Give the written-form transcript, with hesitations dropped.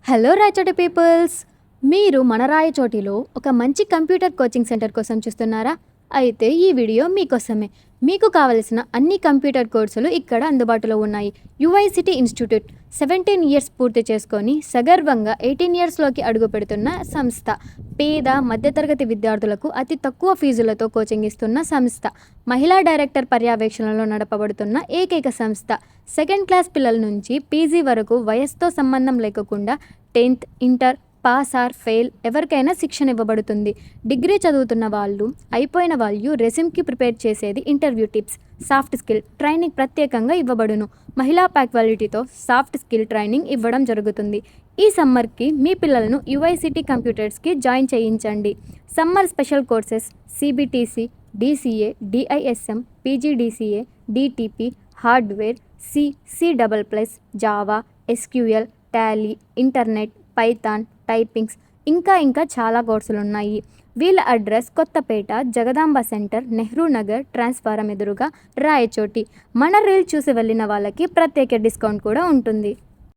Hello Rayachoti peoples, మీరు మన రాయచోటిలో ఒక మంచి కంప్యూటర్ కోచింగ్ సెంటర్ కోసం చూస్తున్నారా? అయితే ఈ వీడియో మీకోసమే. మీకు కావలసిన అన్ని కంప్యూటర్ కోర్సులు ఇక్కడ అందుబాటులో ఉన్నాయి. యుఐసిటీ ఇన్స్టిట్యూట్ 17 ఇయర్స్ పూర్తి చేసుకొని సగర్వంగా 18 ఇయర్స్లోకి అడుగు పెడుతున్న సంస్థ. పేద మధ్యతరగతి విద్యార్థులకు అతి తక్కువ ఫీజులతో కోచింగ్ ఇస్తున్న సంస్థ. మహిళా డైరెక్టర్ పర్యవేక్షణలో నడపబడుతున్న ఏకైక సంస్థ. సెకండ్ క్లాస్ పిల్లల నుంచి పీజీ వరకు వయసుతో సంబంధం లేకుండా 10th, inter, pass or fail ఎవరికైనా శిక్షణ ఇవ్వబడుతుంది. డిగ్రీ చదువుతున్న వాళ్ళు, అయిపోయిన వాళ్ళు రెజ్యూమ్కి ప్రిపేర్ చేసేది interview tips, soft skill training ప్రత్యేకంగా ఇవ్వబడును. మహిళా ఫ్యాకల్టీతో సాఫ్ట్ స్కిల్ ట్రైనింగ్ ఇవ్వడం జరుగుతుంది. ఈ సమ్మర్కి మీ పిల్లలను యుఐసిటీ కంప్యూటర్స్కి జాయిన్ చేయించండి. Summer special courses CBTC, DCA, DISM, PGDCA, DTP, hardware, సి++, Java, SQL, Tally, internet, Python, typings ఇంకా చాలా కోర్సులు ఉన్నాయి. వీళ్ళ address Kothapeta Jagadamba centre, Nehru Nagar, transformer ఎదురుగా, రాయచోటి. మన రీల్ చూసి వెళ్ళిన వాళ్ళకి ప్రత్యేక డిస్కౌంట్ కూడా ఉంటుంది.